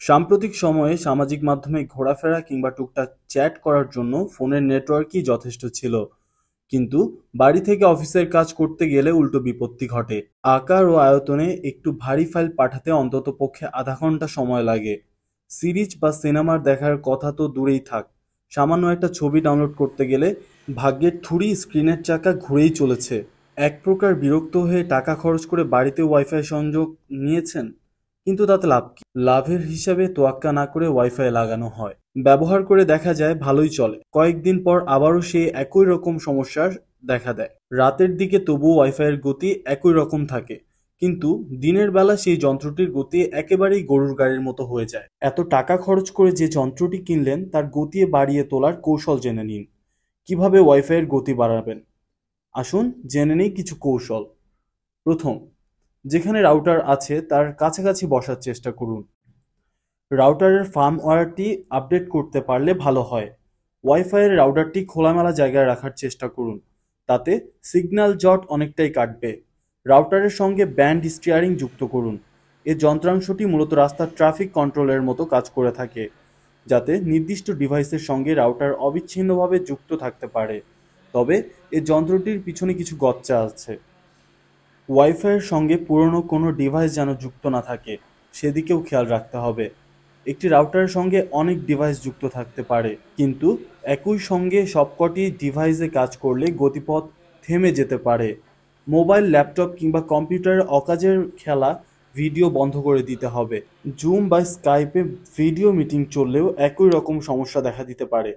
সাম্প্রতিক সময়ে সামাজিক মাধ্যমে ঘোরাফেরা কিংবা টুকটাক চ্যাট করার জন্য ফোনের নেটওয়ার্কই যথেষ্ট ছিল। কিন্তু বাড়ি থেকে অফিসের কাজ করতে গেলে উল্টো বিপত্তি ঘটে। আকার ও আয়তনে একটু ভারী ফাইল পাঠাতে অন্ততপক্ষে আধা ঘন্টা সময় লাগে। সিরিজ বা সিনেমার দেখার কথা তো দূরেই থাক, সামান্য একটা ছবি ডাউনলোড করতে গেলে ভাগ্যের থুড়ি স্ক্রিনের চাকা ঘুরেই চলেছে। এক প্রকার বিরক্ত হয়ে টাকা খরচ করে বাড়িতে ওয়াইফাই সংযোগ নিয়েছেন, কিন্তু তাতে লাভ কি? লাভের হিসাবে তোয়াক্কা না করে ওয়াইফাই লাগানো হয়। ব্যবহার করে দেখা যায় ভালোই চলে, কয়েকদিন পর আবারও সেই একই রকম সমস্যার দেখা দেয়। রাতের দিকে তবুও ওয়াইফাইয়ের গতি একই রকম থাকে, কিন্তু দিনের বেলা সেই যন্ত্রটির গতি একেবারেই গরুর গাড়ির মতো হয়ে যায়। এত টাকা খরচ করে যে যন্ত্রটি কিনলেন তার গতি বাড়িয়ে তোলার কৌশল জেনে নিন। কিভাবে ওয়াইফাইয়ের গতি বাড়াবেন, আসুন জেনে নেই কিছু কৌশল। প্রথম, যেখানে রাউটার আছে তার কাছাকাছি বসার চেষ্টা করুন। রাউটারের ফার্মওয়্যারটি আপডেট করতে পারলে ভালো হয়। ওয়াইফাইয়ের রাউটারটি খোলামেলা জায়গায় রাখার চেষ্টা করুন, তাতে সিগন্যাল জট অনেকটাই কাটবে। রাউটারের সঙ্গে ব্যান্ড স্টিয়ারিং যুক্ত করুন। এই যন্ত্রাংশটি মূলত রাস্তার ট্রাফিক কন্ট্রোলের মতো কাজ করে থাকে, যাতে নির্দিষ্ট ডিভাইসের সঙ্গে রাউটার অবিচ্ছিন্নভাবে যুক্ত থাকতে পারে। তবে এই যন্ত্রটির পিছনে কিছু গচ্চা আছে। ওয়াইফাইয়ের সঙ্গে পুরনো কোনো ডিভাইস যেন যুক্ত না থাকে, সেদিকেও খেয়াল রাখতে হবে। একটি রাউটারের সঙ্গে অনেক ডিভাইস যুক্ত থাকতে পারে, কিন্তু একই সঙ্গে সবকটি ডিভাইসে কাজ করলে গতিপথ থেমে যেতে পারে। মোবাইল, ল্যাপটপ কিংবা কম্পিউটারের অকাজের খেলা ভিডিও বন্ধ করে দিতে হবে। জুম বা স্কাইপে ভিডিও মিটিং চললেও একই রকম সমস্যা দেখা দিতে পারে,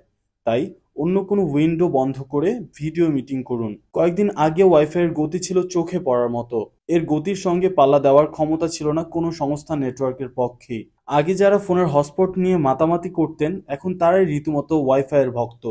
তাই অন্য কোনো উইন্ডো বন্ধ করে ভিডিও মিটিং করুন। কয়েকদিন আগে ওয়াইফাইয়ের গতি ছিল চোখে পড়ার মতো। এর গতির সঙ্গে পাল্লা দেওয়ার ক্ষমতা ছিল না কোনো সংস্থা নেটওয়ার্কের পক্ষেই। আগে যারা ফোনের হটস্পট নিয়ে মাতামাতি করতেন, এখন তারাই রীতিমতো ওয়াইফাইয়ের ভক্ত।